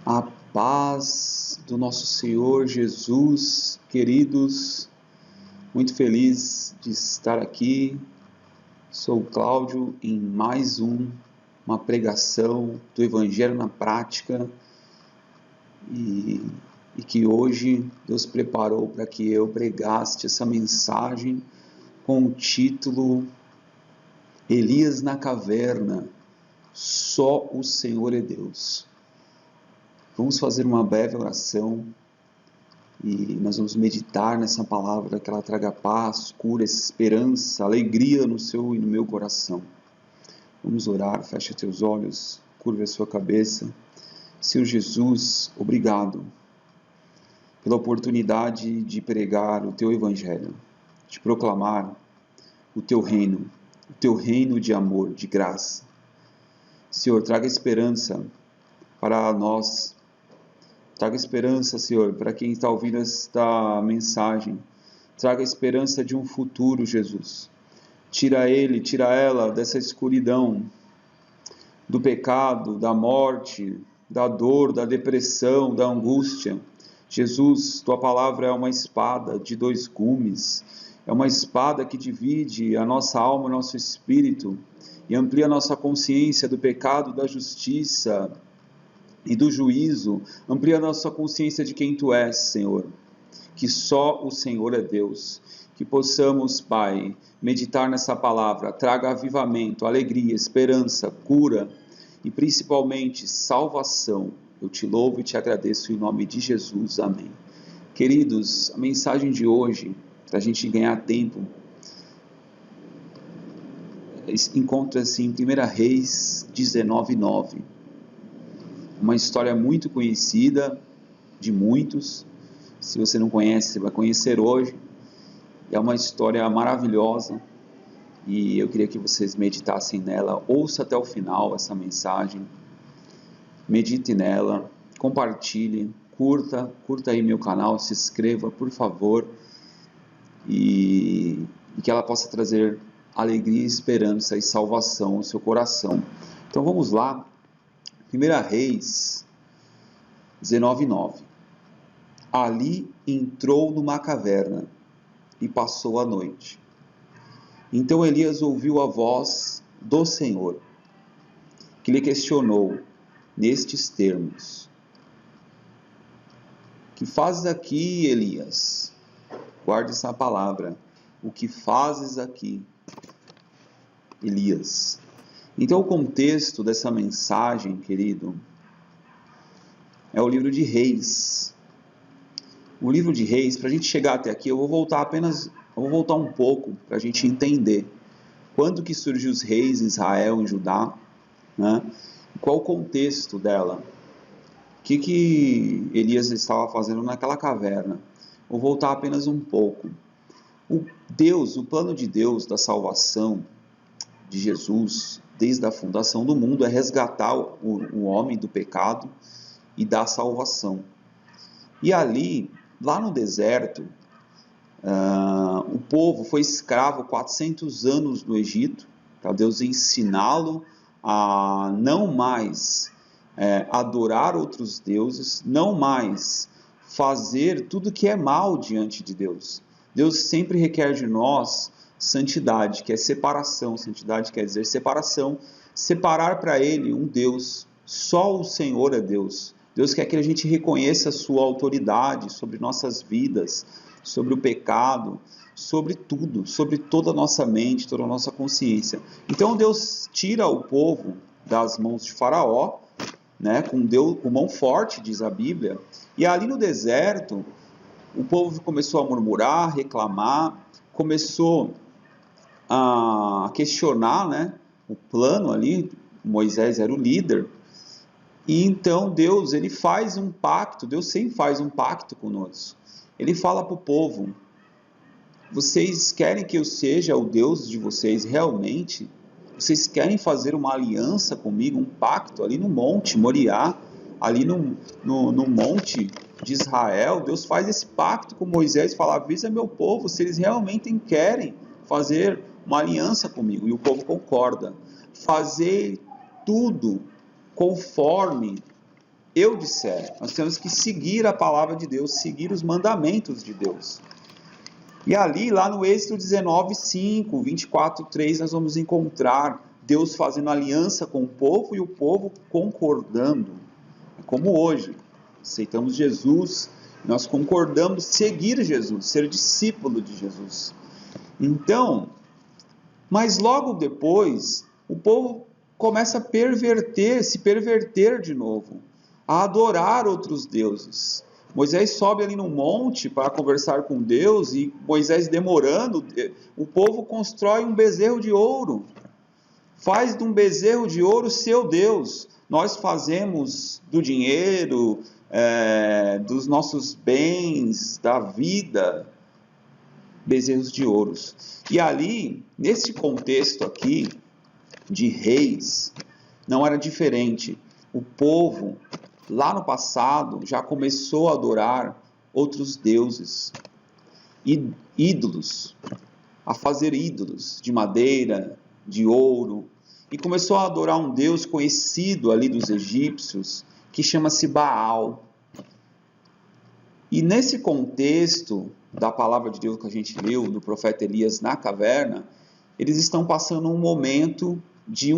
A paz do nosso Senhor Jesus, queridos, muito feliz de estar aqui. Sou o Cláudio em mais uma pregação do Evangelho na prática e que hoje Deus preparou para que eu pregasse essa mensagem com o título Elias na caverna, só o Senhor é Deus. Vamos fazer uma breve oração e nós vamos meditar nessa palavra, que ela traga paz, cura, esperança, alegria no seu e no meu coração. Vamos orar, fecha teus olhos, curva a sua cabeça. Senhor Jesus, obrigado pela oportunidade de pregar o teu evangelho, de proclamar o teu reino de amor, de graça. Senhor, traga esperança para nós. Traga esperança, Senhor, para quem está ouvindo esta mensagem. Traga esperança de um futuro, Jesus. Tira ela dessa escuridão, do pecado, da morte, da dor, da depressão, da angústia. Jesus, tua palavra é uma espada de dois gumes. É uma espada que divide a nossa alma e o nosso espírito e amplia a nossa consciência do pecado, da justiça e do juízo. Amplia a nossa consciência de quem Tu és, Senhor, que só o Senhor é Deus. Que possamos, Pai, meditar nessa palavra, traga avivamento, alegria, esperança, cura e principalmente salvação. Eu Te louvo e Te agradeço em nome de Jesus, amém. Queridos, a mensagem de hoje, para a gente ganhar tempo, encontra-se em 1 Reis 19:9. Uma história muito conhecida de muitos. Se você não conhece, você vai conhecer hoje. É uma história maravilhosa e eu queria que vocês meditassem nela. Ouça até o final essa mensagem, medite nela, compartilhe, curta aí meu canal, se inscreva, por favor, e que ela possa trazer alegria, esperança e salvação ao seu coração. Então vamos lá. 1 Reis 19:9. Ali entrou numa caverna e passou a noite. Então Elias ouviu a voz do Senhor, que lhe questionou nestes termos: que fazes aqui, Elias? Guarde essa palavra. O que fazes aqui, Elias? Então o contexto dessa mensagem, querido, é o livro de Reis. O livro de Reis, para a gente chegar até aqui, eu vou voltar um pouco para a gente entender quando que surgiu os reis em Israel, em Judá, né? Qual o contexto dela, o que Elias estava fazendo naquela caverna. Vou voltar apenas um pouco. O plano de Deus da salvação de Jesus, desde a fundação do mundo, é resgatar o homem do pecado e da salvação. E ali, lá no deserto, o povo foi escravo 400 anos no Egito, para Deus ensiná-lo a não mais adorar outros deuses, não mais fazer tudo que é mal diante de Deus. Deus sempre requer de nós santidade, que é separação. Santidade quer dizer separação, separar para Ele um Deus. Só o Senhor é Deus. Deus quer que a gente reconheça a sua autoridade sobre nossas vidas, sobre o pecado, sobre tudo, sobre toda a nossa mente, toda a nossa consciência. Então Deus tira o povo das mãos de Faraó, né, com mão forte, diz a Bíblia, e ali no deserto o povo começou a murmurar, reclamar, começou a questionar, né, o plano ali. Moisés era o líder. E então Deus, ele faz um pacto. Deus sempre faz um pacto conosco. Ele fala para o povo: vocês querem que eu seja o Deus de vocês realmente? Vocês querem fazer uma aliança comigo, um pacto ali no Monte Moriá, ali no monte de Israel? Deus faz esse pacto com Moisés e fala: avisa meu povo se eles realmente querem fazer uma aliança comigo. E o povo concorda. Fazer tudo conforme eu disser. Nós temos que seguir a palavra de Deus, seguir os mandamentos de Deus. E ali, lá no Êxodo 19, 5, 24, 3, nós vamos encontrar Deus fazendo aliança com o povo e o povo concordando. Como hoje, aceitamos Jesus, nós concordamos seguir Jesus, ser discípulo de Jesus. Então, mas logo depois, o povo começa a se perverter de novo, a adorar outros deuses. Moisés sobe ali no monte para conversar com Deus, e Moisés demorando, o povo constrói um bezerro de ouro, faz de um bezerro de ouro seu Deus. Nós fazemos do dinheiro, dos nossos bens, da vida, bezerros de ouros. E ali, nesse contexto aqui, de reis, não era diferente. O povo, lá no passado, já começou a adorar outros deuses, ídolos, a fazer ídolos de madeira, de ouro, e começou a adorar um deus conhecido ali dos egípcios, que chama-se Baal. E nesse contexto da palavra de Deus que a gente leu, do profeta Elias na caverna, eles estão passando um momento de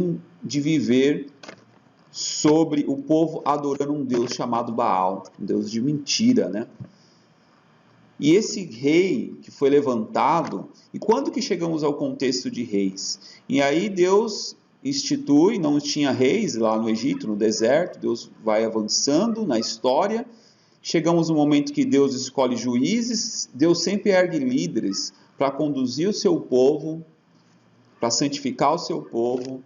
viver sobre o povo adorando um Deus chamado Baal, um Deus de mentira, né? E esse rei que foi levantado, e quando que chegamos ao contexto de reis? E aí Deus institui, não tinha reis lá no Egito, no deserto, Deus vai avançando na história, chegamos no momento que Deus escolhe juízes, Deus sempre ergue líderes para conduzir o seu povo, para santificar o seu povo,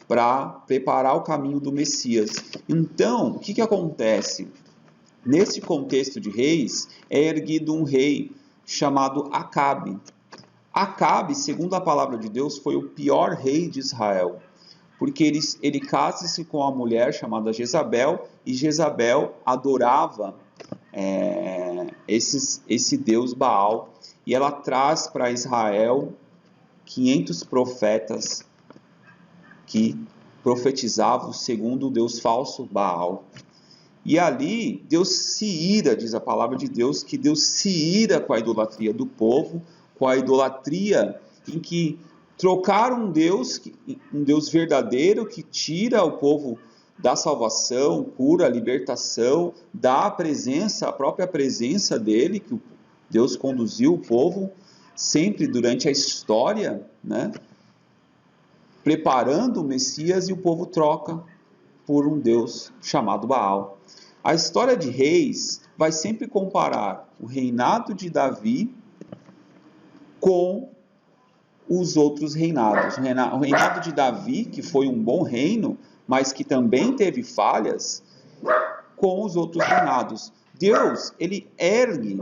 para preparar o caminho do Messias. Então, o que acontece? Nesse contexto de reis, é erguido um rei chamado Acabe. Acabe, segundo a palavra de Deus, foi o pior rei de Israel, porque ele casa-se com uma mulher chamada Jezabel, e Jezabel adorava esse deus Baal, e ela traz para Israel 500 profetas que profetizavam segundo o deus falso Baal. E ali Deus se ira, diz a palavra de Deus, que Deus se ira com a idolatria do povo, com a idolatria em que trocaram um Deus verdadeiro, que tira o povo da salvação, cura, libertação, dá a própria presença dele, que Deus conduziu o povo sempre durante a história, né? Preparando o Messias, e o povo troca por um Deus chamado Baal. A história de reis vai sempre comparar o reinado de Davi com os outros reinados. O reinado de Davi, que foi um bom reino, mas que também teve falhas, com os outros reinados. Deus, ele ergue,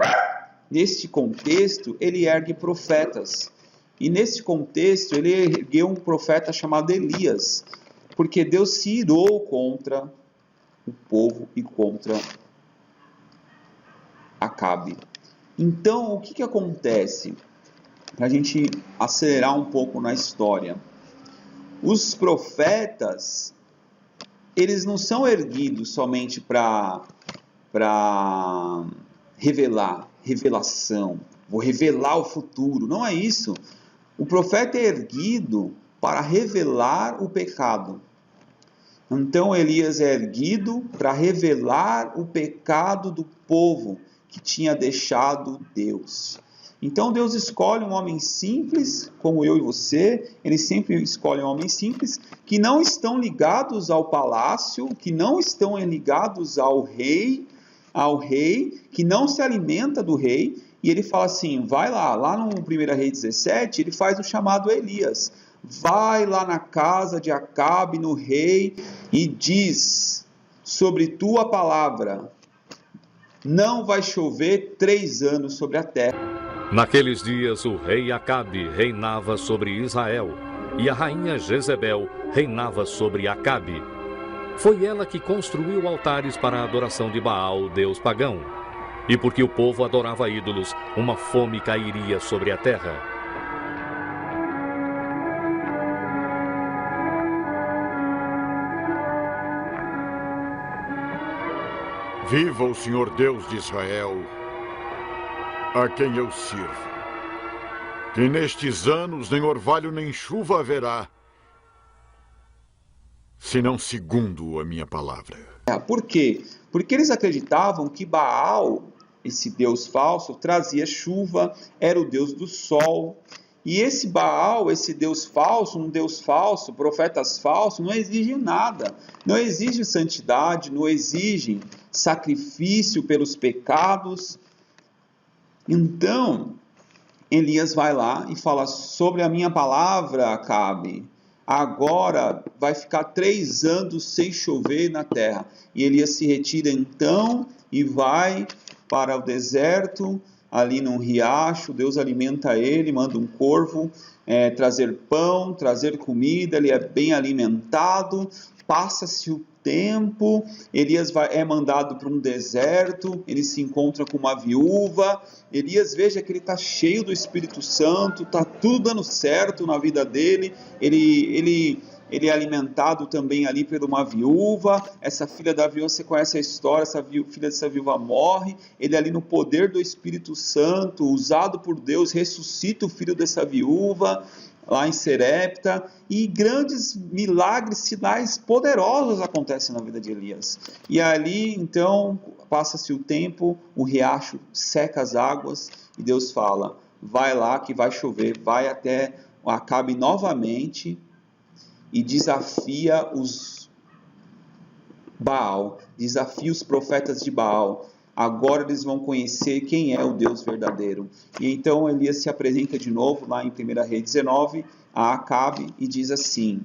neste contexto, ele ergue profetas. E nesse contexto, ele ergueu um profeta chamado Elias, porque Deus se irou contra o povo e contra Acabe. Então, o que acontece? Para a gente acelerar um pouco na história. Os profetas, eles não são erguidos somente para revelação. Vou revelar o futuro. Não é isso. O profeta é erguido para revelar o pecado. Então Elias é erguido para revelar o pecado do povo que tinha deixado Deus. Então Deus escolhe um homem simples, como eu e você. Ele sempre escolhe um homem simples, que não estão ligados ao palácio, que não estão ligados ao rei, que não se alimenta do rei. E ele fala assim, vai lá no 1 Reis 17, ele faz o chamado Elias. Vai lá na casa de Acabe, no rei, e diz sobre tua palavra, não vai chover 3 anos sobre a terra. Naqueles dias o rei Acabe reinava sobre Israel, e a rainha Jezebel reinava sobre Acabe. Foi ela que construiu altares para a adoração de Baal, deus pagão. E porque o povo adorava ídolos, uma fome cairia sobre a terra. Viva o Senhor Deus de Israel, a quem eu sirvo, que nestes anos nem orvalho nem chuva haverá, senão segundo a minha palavra. Por quê? Porque eles acreditavam que Baal, esse deus falso, trazia chuva, era o deus do sol. E esse Baal, esse deus falso, um deus falso, profetas falsos, não exige nada. Não exige santidade, não exige sacrifício pelos pecados. Então, Elias vai lá e fala: sobre a minha palavra, Acabe, agora vai ficar 3 anos sem chover na terra. E Elias se retira então e vai para o deserto, ali num riacho. Deus alimenta ele, manda um corvo trazer pão, trazer comida, ele é bem alimentado. Passa-se o tempo, Elias é mandado para um deserto, ele se encontra com uma viúva. Elias, veja que ele está cheio do Espírito Santo, está tudo dando certo na vida dele. Ele é alimentado também ali por uma viúva. Essa filha da viúva, você conhece a história, filha dessa viúva morre. Ele ali no poder do Espírito Santo, usado por Deus, ressuscita o filho dessa viúva, lá em Serepta, e grandes milagres, sinais poderosos acontecem na vida de Elias. E ali, então, passa-se o tempo, o riacho seca as águas, e Deus fala: vai lá que vai chover, vai até Acabe novamente, e desafia os Baal, desafia os profetas de Baal. Agora eles vão conhecer quem é o Deus verdadeiro. E então Elias se apresenta de novo lá em 1 Reis 19 a Acabe e diz assim,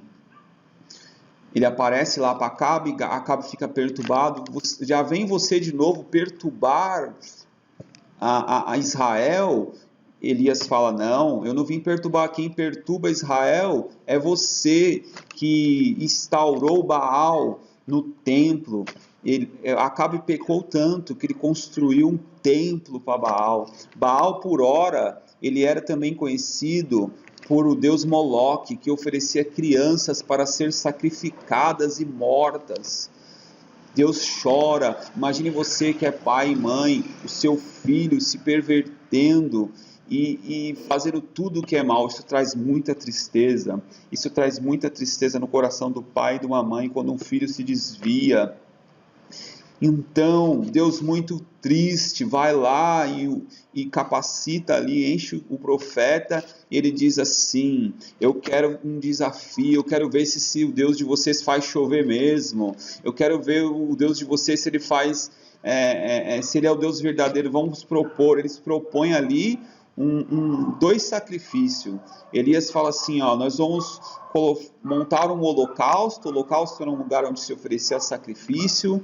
ele aparece lá para Acabe, Acabe fica perturbado: já vem você de novo perturbar a Israel? Elias fala: não, eu não vim perturbar, quem perturba Israel é você que instaurou Baal no templo. Acabe pecou tanto que ele construiu um templo para Baal. Baal, por ora, ele era também conhecido por o deus Moloque, que oferecia crianças para ser sacrificadas e mortas. Deus chora. Imagine você que é pai e mãe, o seu filho se pervertendo e fazendo tudo o que é mal. Isso traz muita tristeza. Isso traz muita tristeza no coração do pai e de uma mãe quando um filho se desvia. Então, Deus, muito triste, vai lá e capacita ali, enche o profeta, e ele diz assim: eu quero um desafio, eu quero ver se o Deus de vocês faz chover mesmo, eu quero ver o Deus de vocês, se ele faz, se ele é o Deus verdadeiro. Vamos propor. Eles propõem ali 2 sacrifícios. Elias fala assim: nós vamos montar um holocausto. O holocausto era um lugar onde se oferecia sacrifício.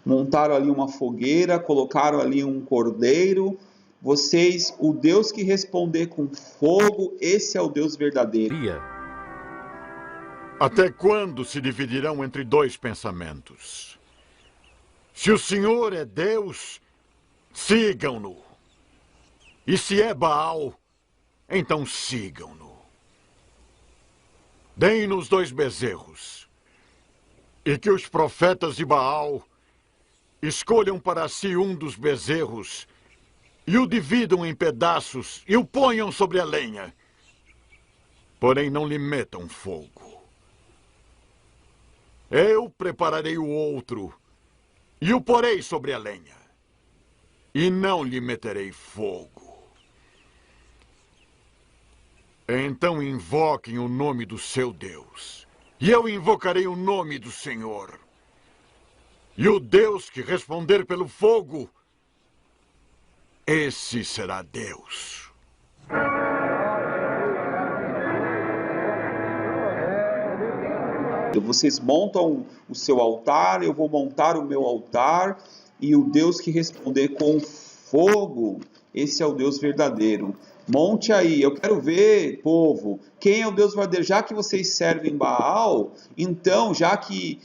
Montaram ali uma fogueira, colocaram ali um cordeiro. Vocês, o Deus que responder com fogo, esse é o Deus verdadeiro. Até quando se dividirão entre 2 pensamentos? Se o Senhor é Deus, sigam-no. E se é Baal, então sigam-no. Deem-nos 2 bezerros, e que os profetas de Baal escolham para si um dos bezerros e o dividam em pedaços e o ponham sobre a lenha. Porém, não lhe metam fogo. Eu prepararei o outro e o porei sobre a lenha, e não lhe meterei fogo. Então invoquem o nome do seu Deus, e eu invocarei o nome do Senhor. E o Deus que responder pelo fogo, esse será Deus. Vocês montam o seu altar, eu vou montar o meu altar, e o Deus que responder com fogo, esse é o Deus verdadeiro. Monte aí, eu quero ver, povo, quem é o Deus verdadeiro. Já que vocês servem Baal, então, já que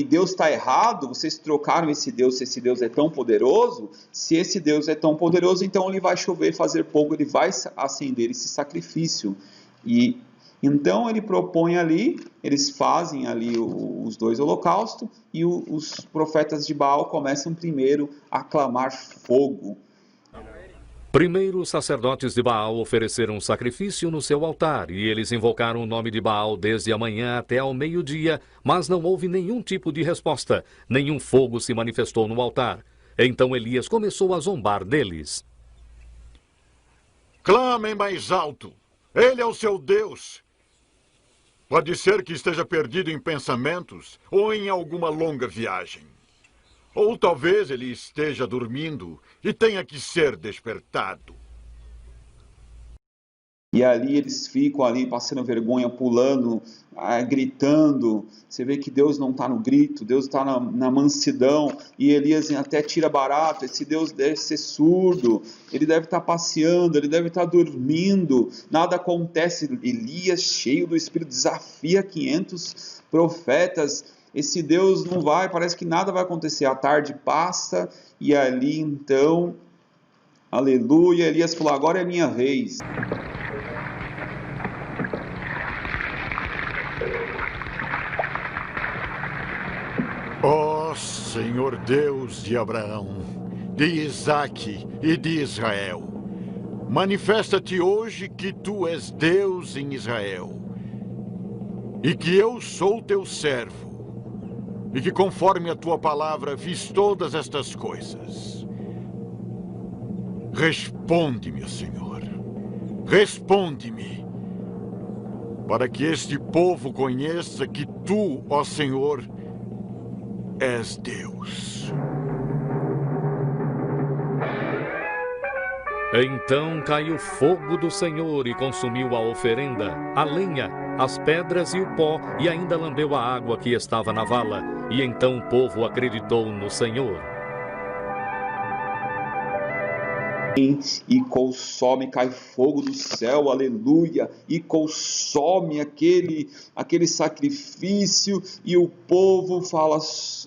Deus está errado, vocês trocaram esse Deus, se esse Deus é tão poderoso, se esse Deus é tão poderoso, então ele vai chover, fazer fogo, ele vai acender esse sacrifício. E Então ele propõe ali, eles fazem ali os dois holocaustos, e os profetas de Baal começam primeiro a clamar fogo. Primeiro, os sacerdotes de Baal ofereceram sacrifício no seu altar, e eles invocaram o nome de Baal desde a manhã até ao meio-dia, mas não houve nenhum tipo de resposta, nenhum fogo se manifestou no altar. Então Elias começou a zombar deles. Clamem mais alto! Ele é o seu Deus! Pode ser que esteja perdido em pensamentos ou em alguma longa viagem. Ou talvez ele esteja dormindo e tenha que ser despertado. E ali eles ficam ali passando vergonha, pulando, gritando. Você vê que Deus não está no grito, Deus está na mansidão. E Elias até tira barato, esse Deus deve ser surdo, ele deve estar passeando, ele deve estar dormindo. Nada acontece. Elias, cheio do Espírito, desafia 500 profetas. Esse Deus não vai, parece que nada vai acontecer. A tarde passa e ali então, aleluia, Elias falou, agora é minha vez. Ó Senhor Deus de Abraão, de Isaque e de Israel, manifesta-te hoje que tu és Deus em Israel, e que eu sou teu servo, e que conforme a tua palavra fiz todas estas coisas. Responde-me, Senhor, responde-me, para que este povo conheça que tu, ó Senhor, és Deus. Então caiu fogo do Senhor e consumiu a oferenda, a lenha, as pedras e o pó, e ainda lambeu a água que estava na vala. E então o povo acreditou no Senhor. E consome, cai fogo do céu, aleluia, e consome aquele sacrifício, e o povo fala,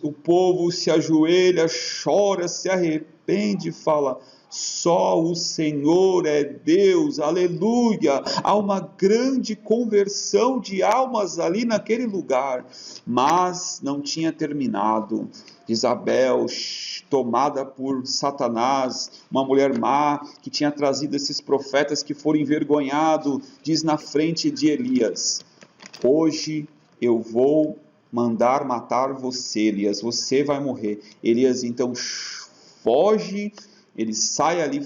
o povo se ajoelha, chora, se arrepende, fala, só o Senhor é Deus, aleluia. Há uma grande conversão de almas ali naquele lugar, mas não tinha terminado. Isabel, tomada por Satanás, uma mulher má, que tinha trazido esses profetas que foram envergonhados, diz na frente de Elias, hoje eu vou mandar matar você, Elias, você vai morrer. Elias então foge, ele sai ali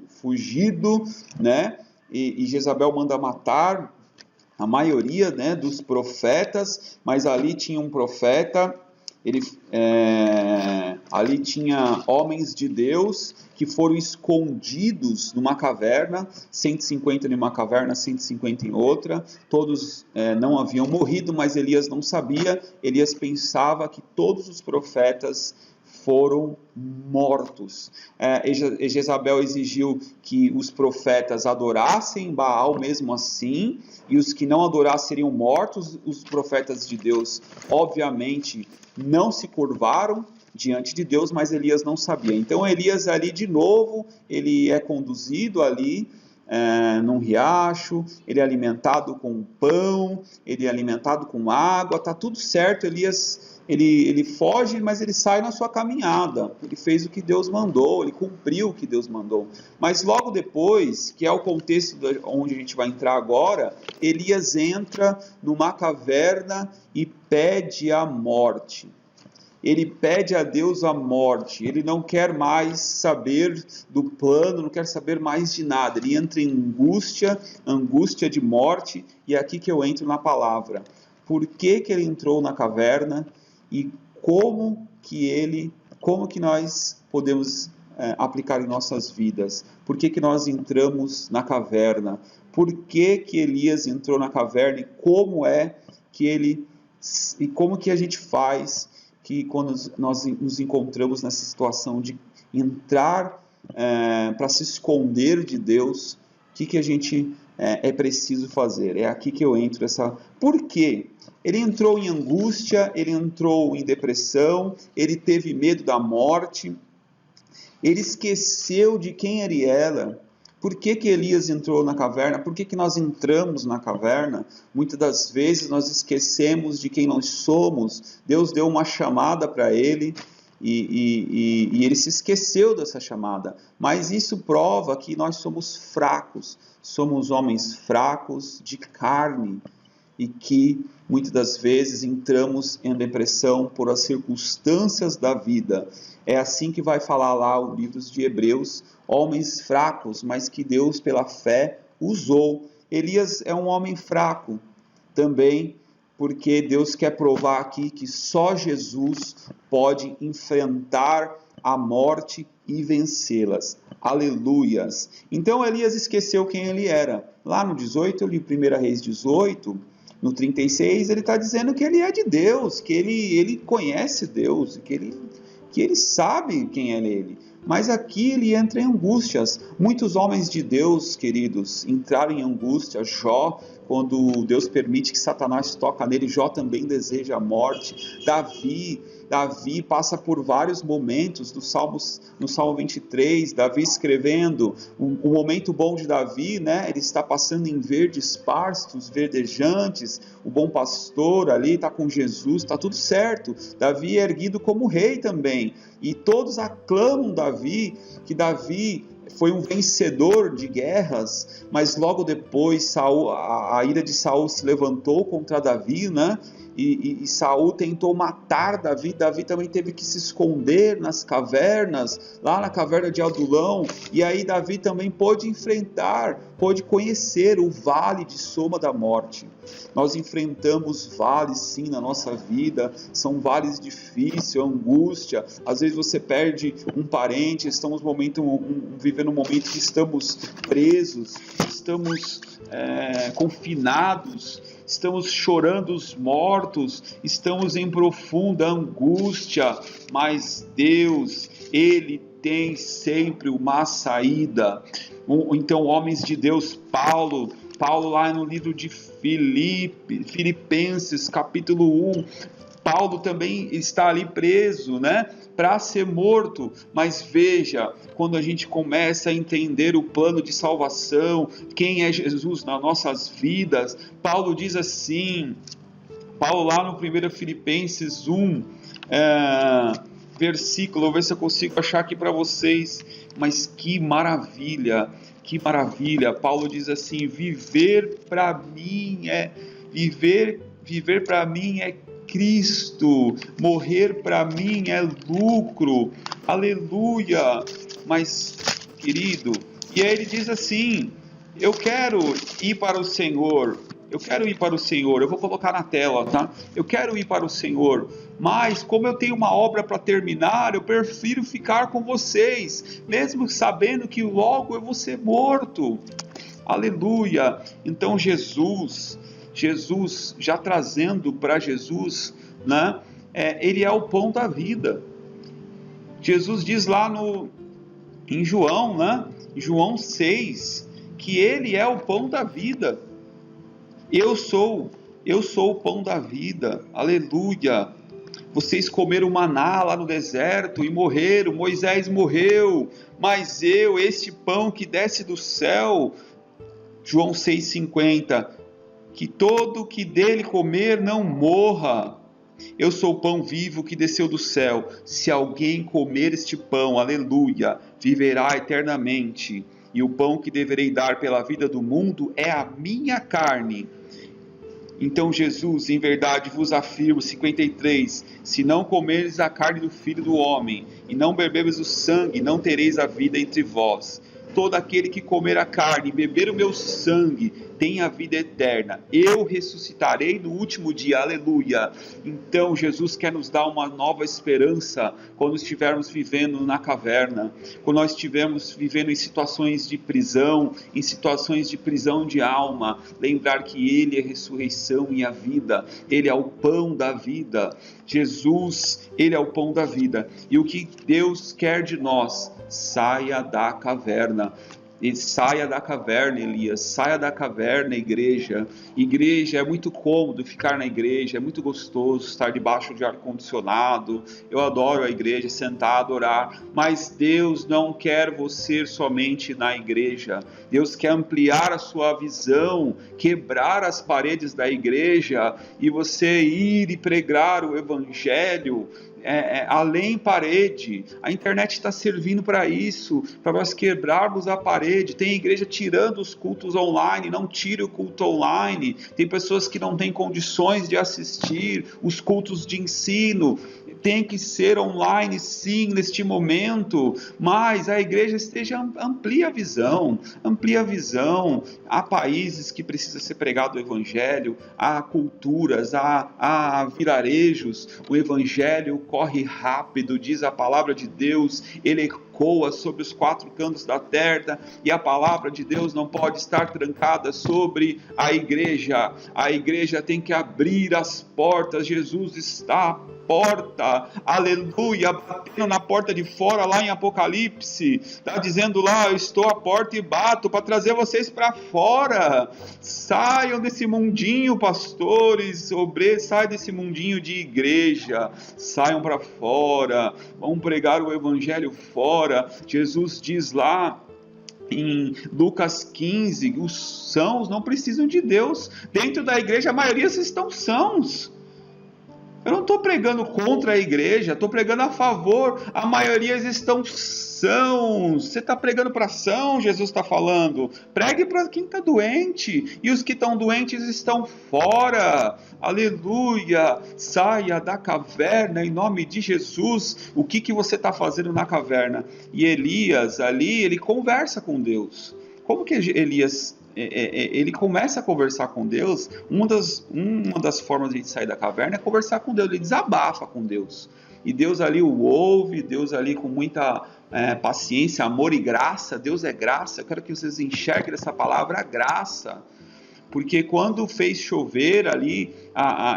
fugido, né? E Jezabel manda matar a maioria, né, dos profetas, mas ali tinha um profeta, ali tinha homens de Deus que foram escondidos numa caverna, 150 em uma caverna, 150 em outra, todos não haviam morrido, mas Elias não sabia. Elias pensava que todos os profetas foram mortos. Jezabel exigiu que os profetas adorassem Baal mesmo assim, e os que não adorassem seriam mortos. Os profetas de Deus, obviamente, não se curvaram diante de Deus, mas Elias não sabia. Então Elias ali de novo, ele é conduzido ali num riacho, ele é alimentado com pão, ele é alimentado com água, está tudo certo. Elias ele foge, mas ele sai na sua caminhada, ele fez o que Deus mandou, ele cumpriu o que Deus mandou. Mas logo depois, que é o contexto onde a gente vai entrar agora, Elias entra numa caverna e pede a morte. Ele pede a Deus a morte, ele não quer mais saber do plano, não quer saber mais de nada, ele entra em angústia de morte, e é aqui que eu entro na palavra. Por que ele entrou na caverna e como que nós podemos aplicar em nossas vidas? Por que nós entramos na caverna? Por que Elias entrou na caverna e como que a gente faz que quando nós nos encontramos nessa situação de entrar para se esconder de Deus, o que a gente é preciso fazer? É aqui que eu entro. Por quê? Ele entrou em angústia, ele entrou em depressão, ele teve medo da morte, ele esqueceu de quem ele era, Por que Elias entrou na caverna? Por que nós entramos na caverna? Muitas das vezes nós esquecemos de quem nós somos. Deus deu uma chamada para ele e ele se esqueceu dessa chamada. Mas isso prova que nós somos fracos, somos homens fracos de carne e que muitas das vezes entramos em depressão por as circunstâncias da vida. É assim que vai falar lá o livro de Hebreus, homens fracos, mas que Deus pela fé usou. Elias é um homem fraco também, porque Deus quer provar aqui que só Jesus pode enfrentar a morte e vencê-las. Aleluias! Então Elias esqueceu quem ele era. Lá no 18, eu li 1 Reis 18, no 36, ele está dizendo que ele é de Deus, que ele conhece Deus, que ele sabe quem é ele. Mas aqui ele entra em angústias. Muitos homens de Deus, queridos, entraram em angústia. Jó, quando Deus permite que Satanás toque nele, Jó também deseja a morte. Davi passa por vários momentos no Salmo 23, Davi escrevendo, o momento bom de Davi, né? Ele está passando em verdes pastos, verdejantes, o bom pastor ali está com Jesus, está tudo certo. Davi é erguido como rei também, e todos aclamam Davi, que Davi foi um vencedor de guerras, mas logo depois a ira de Saul se levantou contra Davi, né? E Saul tentou matar Davi. Davi também teve que se esconder nas cavernas, lá na caverna de Adulão, e aí Davi também pôde conhecer o vale de soma da morte. Nós enfrentamos vales sim na nossa vida, são vales difíceis, angústia, às vezes você perde um parente, estamos vivendo um momento que estamos presos, estamos confinados, estamos chorando os mortos, estamos em profunda angústia, mas Deus, Ele tem sempre uma saída. Então, homens de Deus, Paulo lá no livro de Filipenses, capítulo 1, Paulo também está ali preso, né, para ser morto, mas veja, quando a gente começa a entender o plano de salvação, quem é Jesus nas nossas vidas, Paulo diz assim, Paulo lá no 1 Filipenses 1, versículo, vou ver se eu consigo achar aqui para vocês, mas que maravilha, Paulo diz assim, viver para mim é Cristo, morrer para mim é lucro, aleluia. Mas, querido, e aí ele diz assim, eu quero ir para o Senhor, eu vou colocar na tela, tá? Eu quero ir para o Senhor, mas como eu tenho uma obra para terminar, eu prefiro ficar com vocês, mesmo sabendo que logo eu vou ser morto, aleluia. Então Jesus, já trazendo para Jesus, né, ele é o pão da vida. Jesus diz lá em João, né, João 6, que ele é o pão da vida. Eu sou o pão da vida, aleluia. Vocês comeram maná lá no deserto e morreram, Moisés morreu, mas eu, este pão que desce do céu, João 6,50, que todo que dele comer não morra. Eu sou o pão vivo que desceu do céu. Se alguém comer este pão, aleluia, viverá eternamente. E o pão que deverei dar pela vida do mundo é a minha carne. Então Jesus, em verdade vos afirmo, 53, se não comerdes a carne do Filho do Homem, e não beberes o sangue, não tereis a vida entre vós. Todo aquele que comer a carne e beber o meu sangue tem a vida eterna. Eu ressuscitarei no último dia, aleluia. Então Jesus quer nos dar uma nova esperança quando estivermos vivendo na caverna, quando nós estivermos vivendo em situações de prisão, de alma, lembrar que Ele é a ressurreição e a vida, Ele é o pão da vida. Jesus, Ele é o pão da vida. E o que Deus quer de nós? Saia da caverna. E saia da caverna, Elias, saia da caverna, igreja. Igreja, é muito cômodo ficar na igreja, é muito gostoso estar debaixo de ar-condicionado. Eu adoro a igreja, sentar, orar. Mas Deus não quer você somente na igreja. Deus quer ampliar a sua visão, quebrar as paredes da igreja e você ir e pregar o evangelho. Além parede. A internet está servindo para isso, para nós quebrarmos a parede. Tem igreja tirando os cultos online, não tire o culto online. Tem pessoas que não têm condições de assistir os cultos de ensino. Tem que ser online sim, neste momento, mas a igreja amplia a visão, há países que precisa ser pregado o evangelho, há culturas, há vilarejos, o evangelho corre rápido, diz a palavra de Deus, ele ecoa sobre os 4 cantos da terra, e a palavra de Deus não pode estar trancada sobre a igreja tem que abrir as portas, Jesus está à porta, aleluia, batendo na porta de fora, lá em Apocalipse, está dizendo lá, eu estou à porta e bato, para trazer vocês para fora, saiam desse mundinho, pastores, obreiros, saiam desse mundinho de igreja, saiam para fora, vão pregar o evangelho fora. Jesus diz lá em Lucas 15, os sãos não precisam de Deus, dentro da igreja a maioria estão sãos. Eu não estou pregando contra a igreja, estou pregando a favor, a maioria estão sãos. Você está pregando para são, Jesus está falando, pregue para quem está doente, e os que estão doentes estão fora, aleluia, saia da caverna em nome de Jesus. O que você está fazendo na caverna? E Elias ali, ele conversa com Deus. Como que Elias ele começa a conversar com Deus? Uma das formas de sair da caverna é conversar com Deus, ele desabafa com Deus, e Deus ali o ouve, Deus ali com muita paciência, amor e graça. Deus é graça. Eu quero que vocês enxerguem essa palavra graça, porque quando fez chover ali,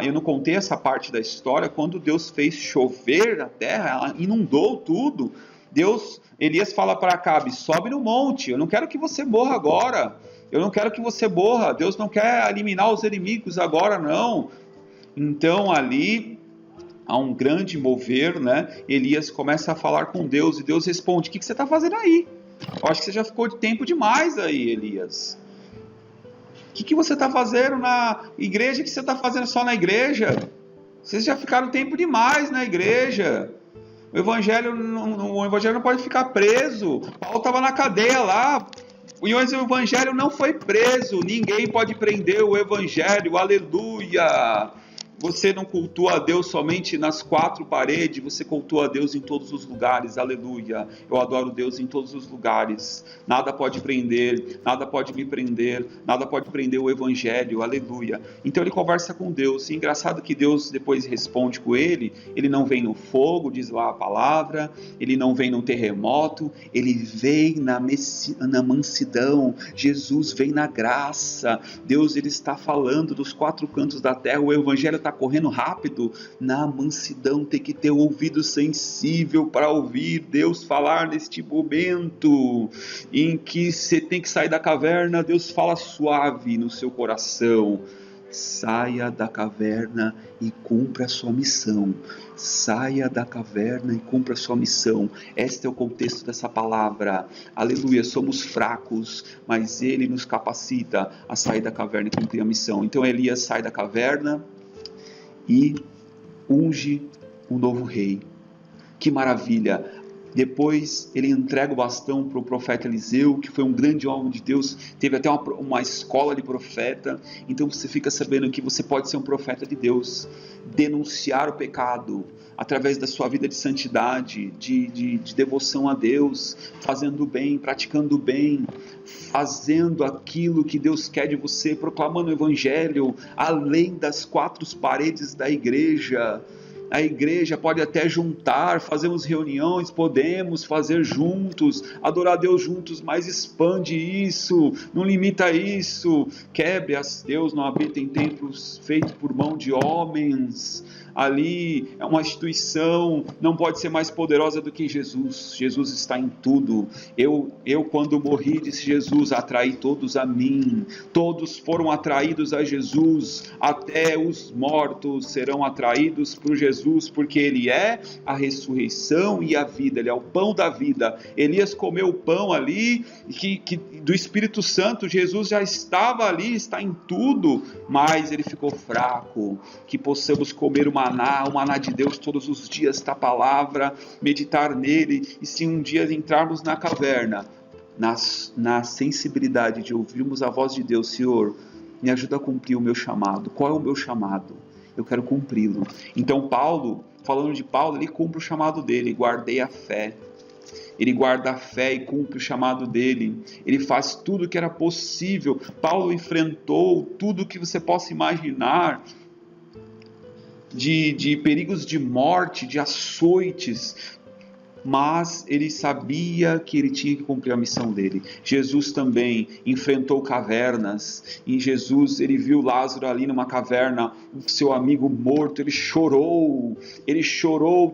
eu não contei essa parte da história, quando Deus fez chover na terra, ela inundou tudo, Elias fala para Acabe, sobe no monte, eu não quero que você morra agora, eu não quero que você morra, Deus não quer eliminar os inimigos agora não. Então ali há um grande mover, né? Elias começa a falar com Deus, e Deus responde, o que você está fazendo aí? Eu acho que você já ficou de tempo demais aí, Elias. O que você está fazendo na igreja, que você está fazendo só na igreja? Vocês já ficaram tempo demais na igreja. O evangelho não pode ficar preso. Paulo estava na cadeia lá, e o evangelho não foi preso. Ninguém pode prender o evangelho, aleluia. Você não cultua a Deus somente nas 4 paredes, você cultua a Deus em todos os lugares, aleluia. Eu adoro Deus em todos os lugares. Nada pode prender, nada pode me prender, nada pode prender o evangelho, aleluia. Então ele conversa com Deus, e engraçado que Deus depois responde com ele não vem no fogo, diz lá a palavra, ele não vem no terremoto, ele vem na mansidão, Jesus vem na graça. Deus, ele está falando dos 4 cantos da terra, o evangelho está correndo rápido, na mansidão. Tem que ter o ouvido sensível para ouvir Deus falar neste momento em que você tem que sair da caverna. Deus fala suave no seu coração, saia da caverna e cumpra a sua missão. Saia da caverna e cumpra a sua missão. Este é o contexto dessa palavra, aleluia. Somos fracos, mas Ele nos capacita a sair da caverna e cumprir a missão. Então Elias sai da caverna e unge um novo rei. Que maravilha! Depois ele entrega o bastão para o profeta Eliseu, que foi um grande homem de Deus, teve até uma escola de profeta. Então você fica sabendo que você pode ser um profeta de Deus, denunciar o pecado através da sua vida de santidade, de devoção a Deus, fazendo o bem, praticando o bem, fazendo aquilo que Deus quer de você, proclamando o evangelho além das 4 paredes da igreja. A igreja pode até juntar, fazemos reuniões, podemos fazer juntos, adorar a Deus juntos, mas expande isso, não limita isso, quebre Deus não habita em templos feitos por mão de homens, ali uma instituição não pode ser mais poderosa do que Jesus. Jesus está em tudo. Eu quando morri, disse Jesus, atraí todos a mim. Todos foram atraídos a Jesus, até os mortos serão atraídos por Jesus, porque Ele é a ressurreição e a vida, Ele é o pão da vida. Elias comeu o pão ali, do Espírito Santo, Jesus já estava ali, está em tudo, mas ele ficou fraco. Que possamos comer o maná de Deus todos os dias, da palavra, meditar nele, e se um dia entrarmos na caverna, na sensibilidade de ouvirmos a voz de Deus, Senhor, me ajuda a cumprir o meu chamado. Qual é o meu chamado? Eu quero cumpri-lo. Então Paulo, falando de Paulo, ele cumpre o chamado dele, guardei a fé. Ele guarda a fé e cumpre o chamado dele. Ele faz tudo o que era possível. Paulo enfrentou tudo que você possa imaginar de perigos de morte, de açoites, mas ele sabia que ele tinha que cumprir a missão dele. Jesus também enfrentou cavernas. Em Jesus, ele viu Lázaro ali numa caverna, o seu amigo morto, ele chorou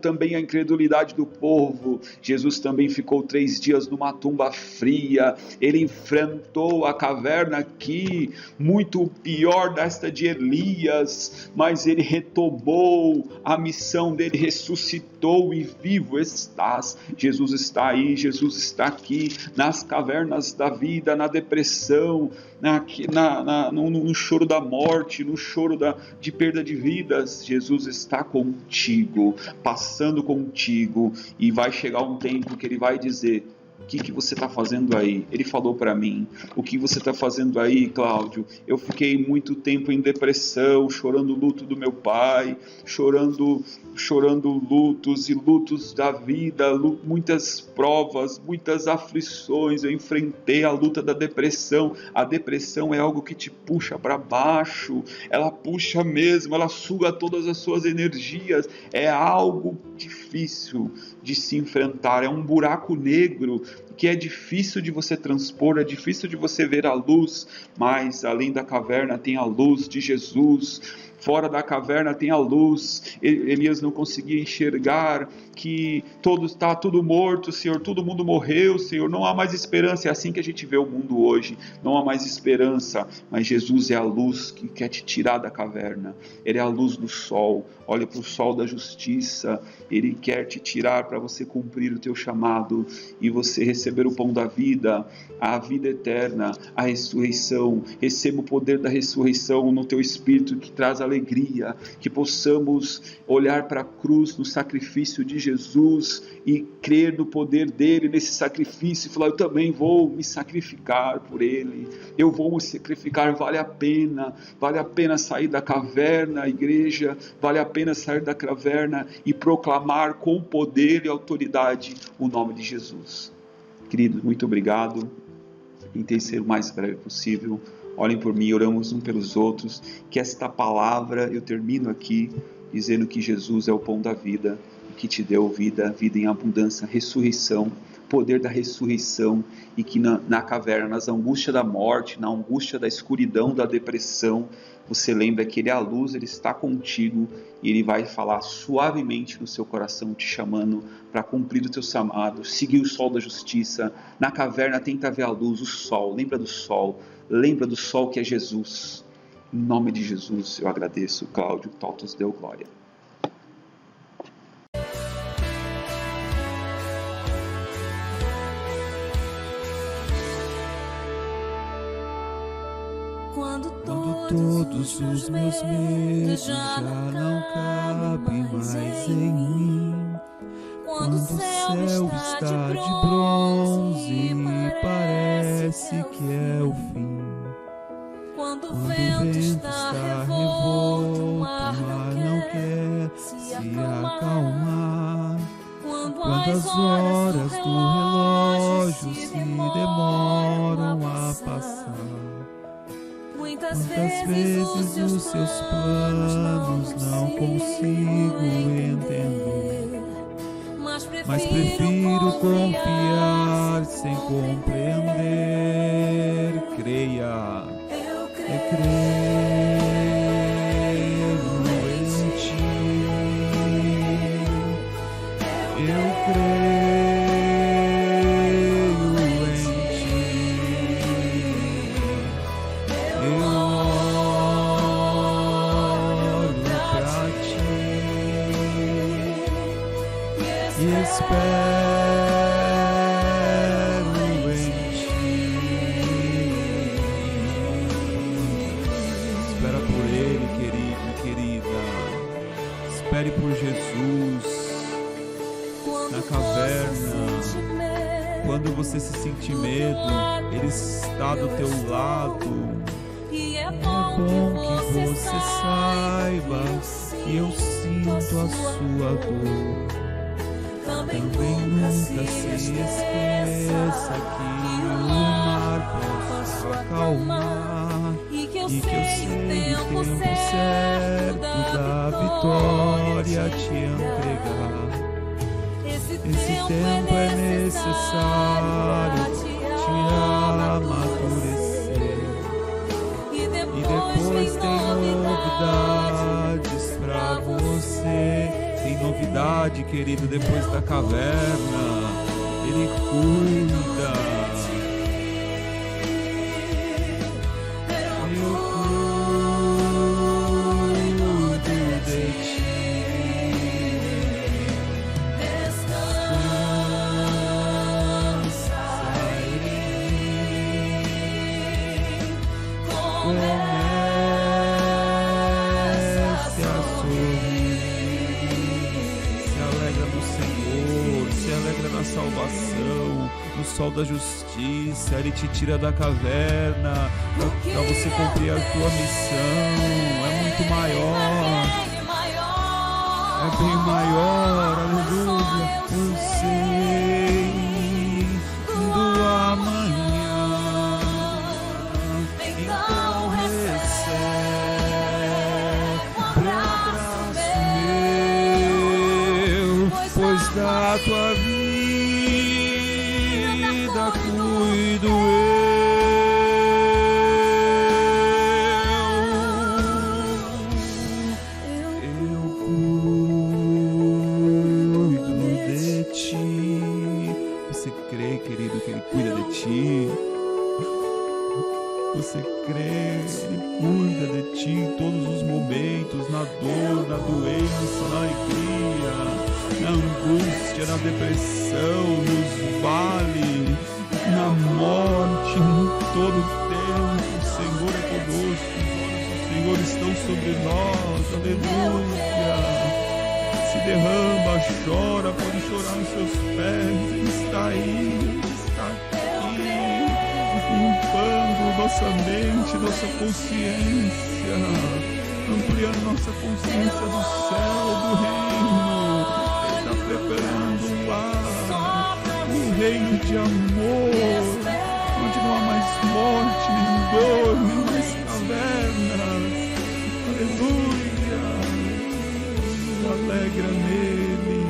também a incredulidade do povo. Jesus também ficou 3 dias numa tumba fria. Ele enfrentou a caverna aqui, muito pior desta de Elias, mas ele retomou a missão dele, ressuscitou e vivo está. Jesus está aí, Jesus está aqui, nas cavernas da vida, na depressão, no choro da morte, no choro de perda de vidas. Jesus está contigo, passando contigo, e vai chegar um tempo que Ele vai dizer: o que você está fazendo aí? Ele falou para mim: o que você está fazendo aí, Cláudio? Eu fiquei muito tempo em depressão, chorando o luto do meu pai, chorando lutos e lutos da vida, muitas provas, muitas aflições. Eu enfrentei a luta da depressão. A depressão é algo que te puxa para baixo, ela puxa mesmo, ela suga todas as suas energias. É algo difícil de se enfrentar, é um buraco negro que é difícil de você transpor, é difícil de você ver a luz, mas além da caverna tem a luz de Jesus. Fora da caverna tem a luz. Elias não conseguia enxergar que está tudo morto, Senhor, todo mundo morreu, Senhor, não há mais esperança. É assim que a gente vê o mundo hoje, não há mais esperança, mas Jesus é a luz que quer te tirar da caverna. Ele é a luz do sol. Olha para o sol da justiça, Ele quer te tirar para você cumprir o teu chamado e você receber o pão da vida, a vida eterna, a ressurreição. Receba o poder da ressurreição no teu espírito, que traz alegria, que possamos olhar para a cruz, no sacrifício de Jesus, e crer no poder dele nesse sacrifício, e falar: eu também vou me sacrificar por ele, eu vou me sacrificar. Vale a pena sair da caverna, igreja, vale a pena sair da caverna e proclamar com poder e autoridade o nome de Jesus. Queridos, muito obrigado. Tentei ser o mais breve possível. Olhem por mim, oramos uns pelos outros, que esta palavra, eu termino aqui dizendo que Jesus é o pão da vida, que te deu vida em abundância, ressurreição, poder da ressurreição, e que na caverna, nas angústias da morte, na angústia da escuridão, da depressão, você lembra que Ele é a luz, Ele está contigo, e Ele vai falar suavemente no seu coração, te chamando para cumprir o teu chamado, seguir o sol da justiça. Na caverna tenta ver a luz, o sol, lembra do sol que é Jesus. Em nome de Jesus eu agradeço. Cláudio Totos deu glória. Quando todos os meus medos já não cabem mais em mim, quando o céu está de bronze e parece que é o fim, quando o vento está revolto, o mar não quer se acalmar, quando as horas do relógio se demoram a passar. Quantas vezes os seus planos não consigo entender, mas prefiro confiar sem compreender. Creia, eu creio em ti. Quando você se sentir medo, Ele está do teu lado. É bom que você saiba que eu sinto a sua dor. Também nunca se esqueça que o mar pode acalmar e que eu sei o tempo certo da vitória te entregar. Esse tempo é necessário te amadurecer. E depois tem novidades pra você. Tem novidade, querido, depois da caverna. Ele cuida. Eu cuido de ti. Comece a sorrir. Se alegra no Senhor, se alegra na salvação, no sol da justiça. Ele te tira da caverna para você cumprir a tua missão. É muito maior, é bem maior, aleluia. Eu sei do amanhã, então recebe abraço meu, pois da tua vida cuido eu. Cuido de ti. Você crê, querido, que Ele cuida de ti? Você crê, Ele cuida de ti em todos os momentos, na dor, na doença, na alegria, na angústia, na depressão, nos vales, na morte, em todo tempo. O Senhor é conosco, os olhos do Senhor estão sobre nós, aleluia. Se derrama, chora, pode chorar nos seus pés, Ele está aí, Ele está aqui, limpando nossa mente, nossa consciência, ampliando nossa consciência do céu, do reino. Ele está preparando um lar, um reino de amor, onde não há mais morte, nem dor, nem mais cavernas. Aleluia! Alegra nele.